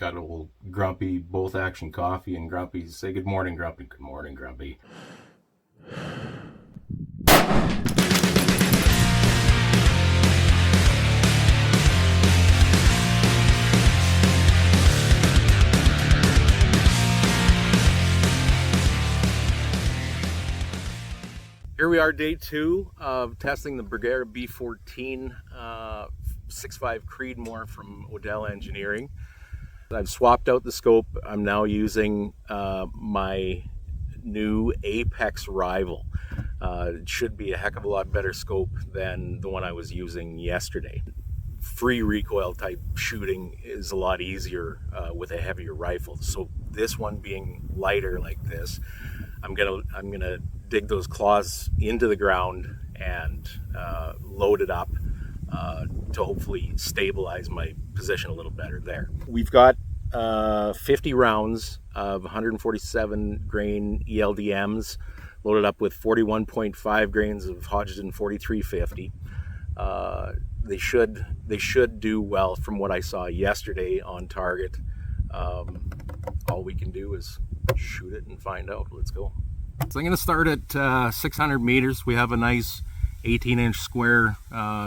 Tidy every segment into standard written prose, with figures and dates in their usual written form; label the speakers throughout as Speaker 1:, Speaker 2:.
Speaker 1: got old Grumpy, Both Action Coffee, and Grumpy. Say good morning, Grumpy. Good morning, Grumpy. Here we are, day 2 of testing the Bergara B14 6.5 Creedmoor from Odell Engineering. I've swapped out the scope. I'm now using my new Apex Rival. It should be a heck of a lot better scope than the one I was using yesterday. Free recoil type shooting is a lot easier with a heavier rifle. So this one being lighter like this, I'm gonna dig those claws into the ground and load it up to hopefully stabilize my position a little better there. We've got 50 rounds of 147 grain ELDMs loaded up with 41.5 grains of Hodgdon 4350. They should do well from what I saw yesterday on target. All we can do is shoot it and find out. Let's go. So I'm going to start at 600 meters. We have a nice 18-inch square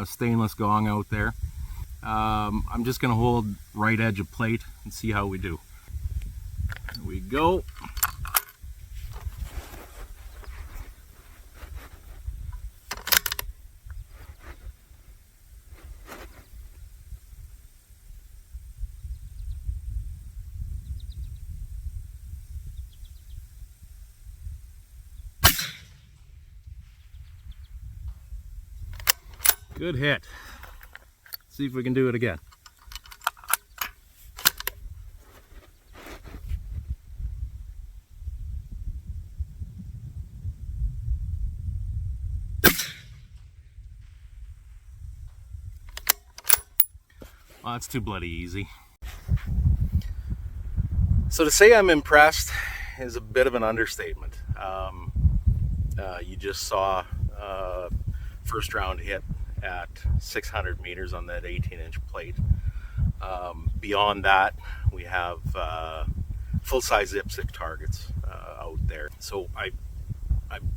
Speaker 1: stainless gong out there. I'm just going to hold right edge of plate and see how we do. Here we go. Good hit. Let's see if we can do it again. Well, that's too bloody easy. So to say I'm impressed is a bit of an understatement. You just saw first round hit at 600 meters on that 18-inch plate. Beyond that, we have full-size IPSC targets out there. So I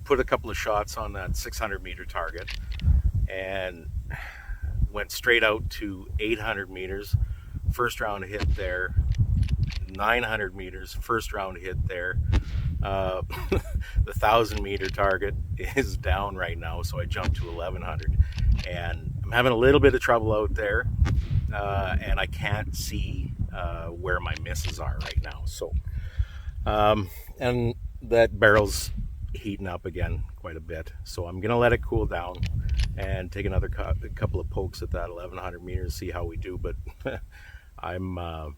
Speaker 1: put a couple of shots on that 600-meter target and went straight out to 800 meters. First round hit there. 900 meters. First round hit there. The 1,000-meter target is down right now, so I jumped to 1,100. And I'm having a little bit of trouble out there, and I can't see where my misses are right now. So, and that barrel's heating up again quite a bit. So I'm going to let it cool down and take another couple of pokes at that 1,100 meters, see how we do. But I'm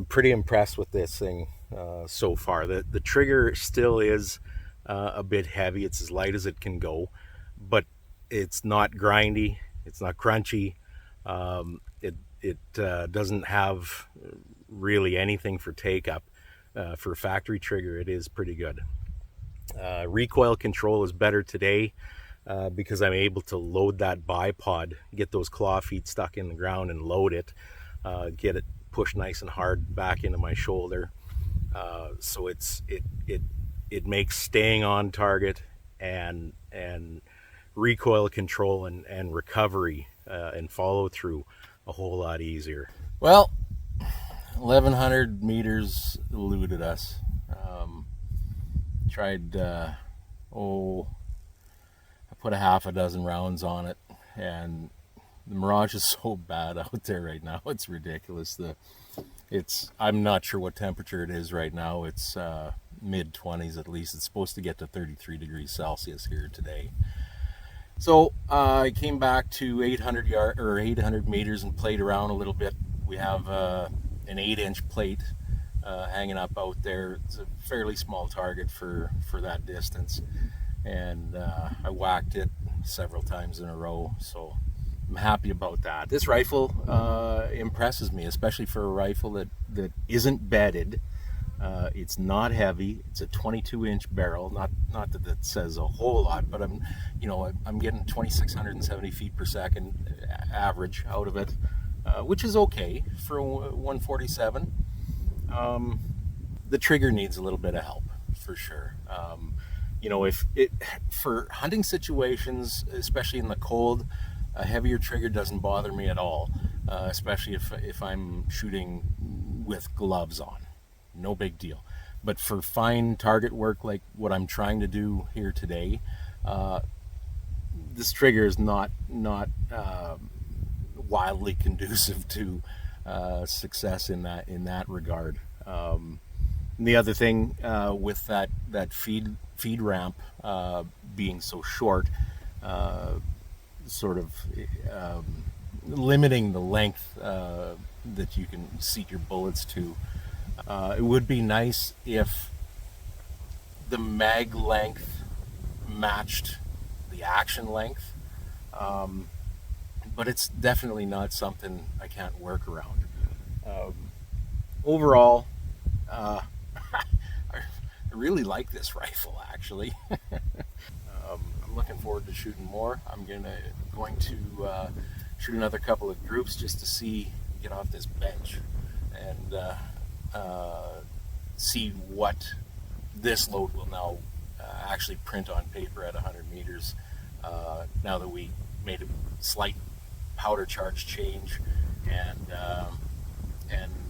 Speaker 1: pretty impressed with this thing so far. The trigger still is a bit heavy. It's as light as it can go, but it's not grindy, it's not crunchy. It doesn't have really anything for take up. For a factory trigger, it is pretty good. Recoil control is better today because I'm able to load that bipod, get those claw feet stuck in the ground and load it, get it pushed nice and hard back into my shoulder. So it makes staying on target and recoil control and recovery and follow through a whole lot easier. Well, 1,100 meters eluded us. Tried, I put a half a dozen rounds on it, and the mirage is so bad out there right now. It's ridiculous. I'm not sure what temperature it is right now. It's mid-20s at least. It's supposed to get to 33 degrees Celsius here today. So I came back to 800 meters and played around a little bit. We have an 8-inch plate hanging up out there. It's a fairly small target for that distance, and I whacked it several times in a row. So I'm happy about that. This rifle impresses me, especially for a rifle that isn't bedded. It's not heavy. It's a 22-inch barrel. Not that says a whole lot, but I'm getting 2,670 feet per second average out of it. which is okay for 147. The trigger needs a little bit of help for sure. If it for hunting situations, especially in the cold, a heavier trigger doesn't bother me at all, especially if I'm shooting with gloves on. No big deal. But for fine target work like what I'm trying to do here today, this trigger is not wildly conducive to success in that regard. The other thing with that feed ramp being so short, sort of limiting the length that you can seat your bullets to. It would be nice if the mag length matched the action length, but it's definitely not something I can't work around. Overall, I really like this rifle, actually. I'm looking forward to shooting more. I'm going to shoot another couple of groups just to get off this bench and see what this load will now actually print on paper at 100 meters. Now that we made a slight powder charge change and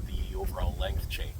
Speaker 1: the overall length change.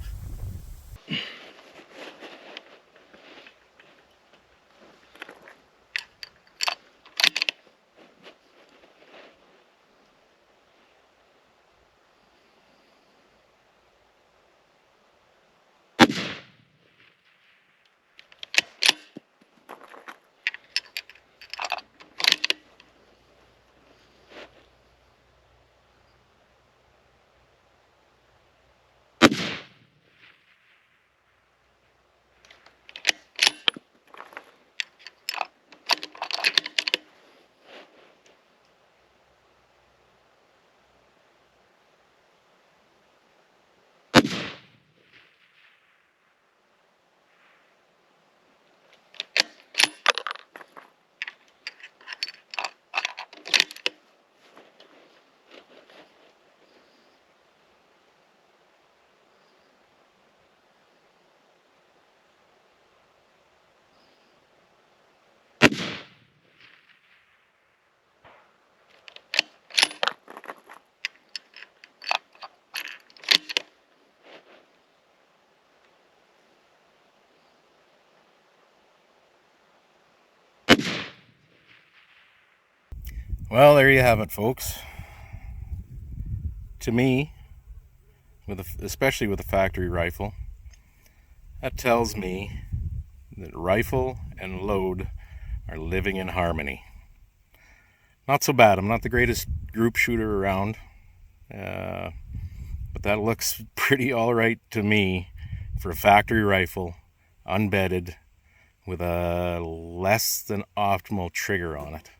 Speaker 1: Well, there you have it, folks. To me, especially with a factory rifle, that tells me that rifle and load are living in harmony. Not so bad. I'm not the greatest group shooter around, but that looks pretty all right to me for a factory rifle, unbedded, with a less than optimal trigger on it.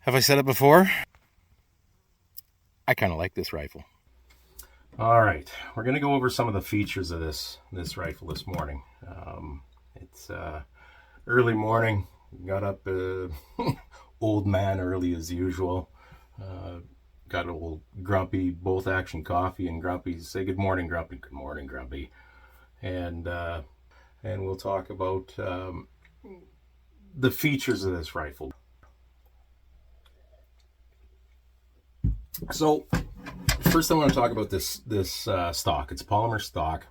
Speaker 1: Have I said it before? I kind of like this rifle. All right, we're going to go over some of the features of this rifle this morning. It's early morning. Got up old man early as usual. Got a little Grumpy both action coffee, and Grumpy say good morning, Grumpy. Good morning, Grumpy. And we'll talk about the features of this rifle. So first I want to talk about this stock. It's a polymer stock.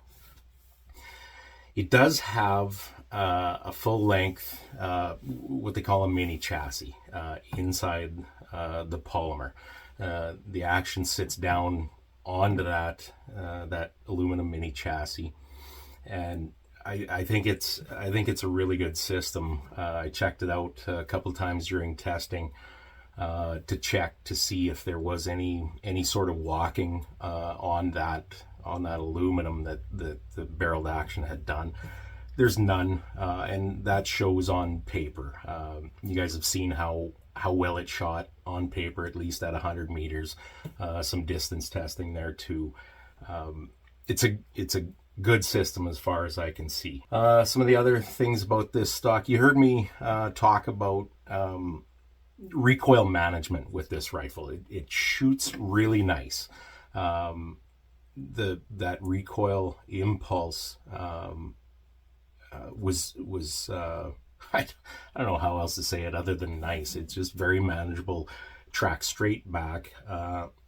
Speaker 1: It does have a full length, what they call a mini chassis inside the polymer. The action sits down onto that aluminum mini chassis, and I think it's a really good system. I checked it out a couple times during testing to check to see if there was any sort of walking on that aluminum that the barreled action had done. There's none, and that shows on paper. You guys have seen how well it shot on paper, at least at 100 meters. Some distance testing there too. It's a good system as far as I can see. Some of the other things about this stock, you heard me talk about recoil management with this rifle. It shoots really nice. That recoil impulse was I don't know how else to say it other than nice. It's just very manageable. Track straight back.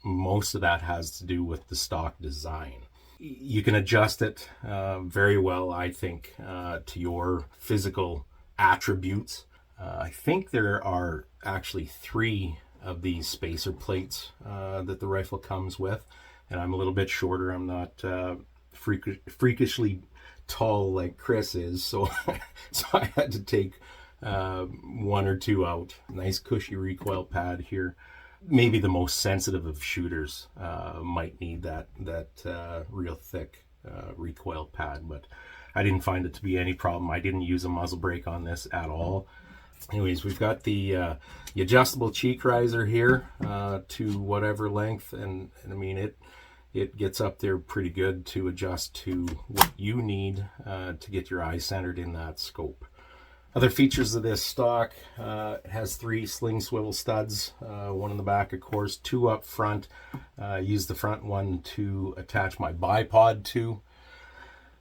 Speaker 1: Most of that has to do with the stock design. You can adjust it very well, I think, to your physical attributes. I think there are actually 3 of these spacer plates that the rifle comes with, and I'm a little bit shorter. I'm not freakishly tall like Chris is, so so I had to take 1 or 2 out. Nice cushy recoil pad here. Maybe the most sensitive of shooters might need that real thick recoil pad, but I didn't find it to be any problem. I didn't use a muzzle brake on this at all. Anyways, we've got the adjustable cheek riser here to whatever length, and I mean it gets up there pretty good to adjust to what you need to get your eye centered in that scope. Other features of this stock, it has 3 sling swivel studs, 1 in the back, of course, 2 up front. Use the front one to attach my bipod to.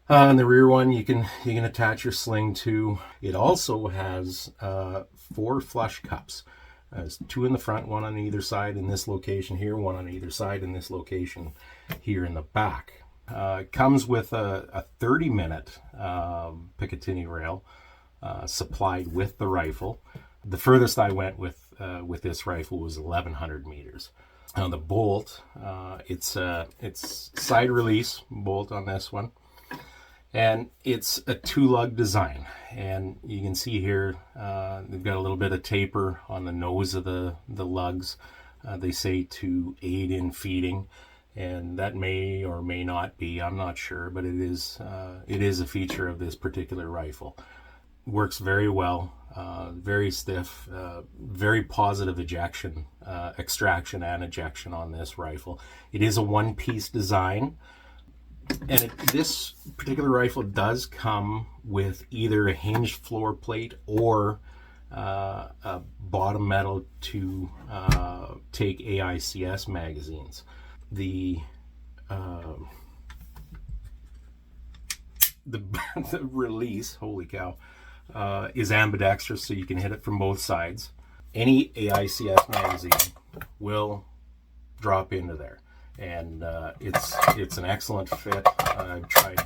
Speaker 1: And the rear one you can attach your sling to. It also has 4 flush cups. There's 2 in the front, 1 on either side in this location here, 1 on either side in this location here in the back. It comes with a 30-minute Picatinny rail supplied with the rifle. The furthest I went with this rifle was 1,100 meters. Now the bolt, it's side release bolt on this one, and it's a 2-lug design. And you can see here they've got a little bit of taper on the nose of the lugs. They say to aid in feeding, and that may or may not be, I'm not sure, but it is a feature of this particular rifle. Works very well, very stiff, very positive ejection, extraction and ejection on this rifle. It is a 1-piece design, and this particular rifle does come with either a hinged floor plate or a bottom metal to take AICS magazines. The release, holy cow, is ambidextrous, so you can hit it from both sides. Any AICS magazine will drop into there, and it's an excellent fit. I've tried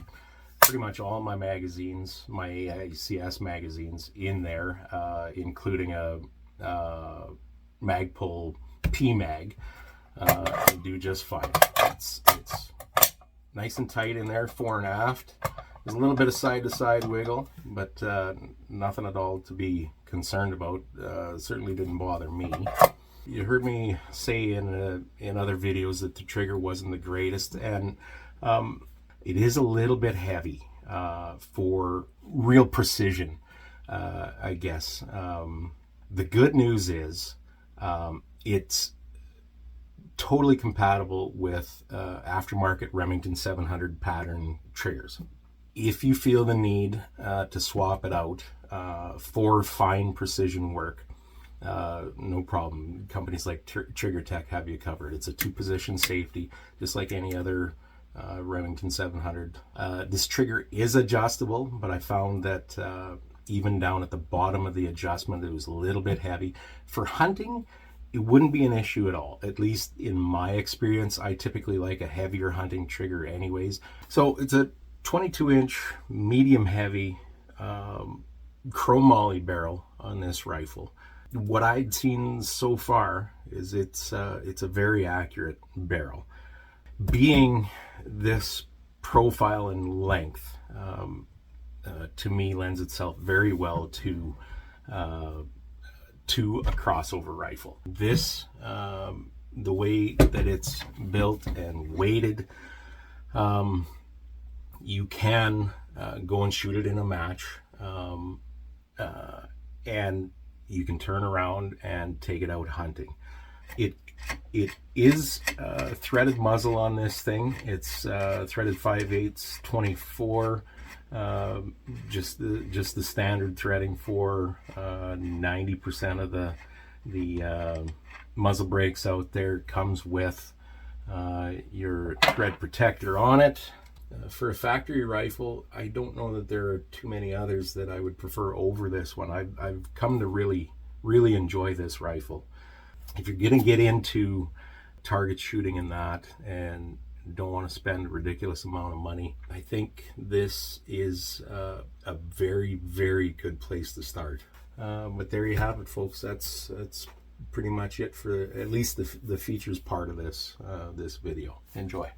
Speaker 1: pretty much all my magazines, my AICS magazines, in there, including a Magpul PMag. They do just fine. It's nice and tight in there, fore and aft. There's a little bit of side-to-side wiggle, but nothing at all to be concerned about. Certainly didn't bother me. You heard me say in other videos that the trigger wasn't the greatest, and it is a little bit heavy for real precision, I guess. The good news is it's totally compatible with aftermarket Remington 700 pattern triggers. If you feel the need to swap it out for fine precision work, no problem. Companies like Trigger Tech have you covered. It's a 2-position safety, just like any other Remington 700. This trigger is adjustable, but I found that even down at the bottom of the adjustment, it was a little bit heavy. For hunting, it wouldn't be an issue at all. At least in my experience, I typically like a heavier hunting trigger anyways. So it's a 22-inch medium heavy chromoly barrel on this rifle. What I'd seen so far is it's a very accurate barrel. Being this profile and length to me lends itself very well to a crossover rifle. This the way that it's built and weighted, you can go and shoot it in a match, and you can turn around and take it out hunting. It is threaded muzzle on this thing. It's threaded 5/8 24, just the standard threading for 90% of the The muzzle brakes out there comes with your thread protector on it. For a factory rifle, I don't know that there are too many others that I would prefer over this one. I've come to really enjoy this rifle. If you're gonna get into target shooting and that, and don't want to spend a ridiculous amount of money, I think this is a very good place to start. But there you have it, folks. That's pretty much it for at least the features part of this video. Enjoy.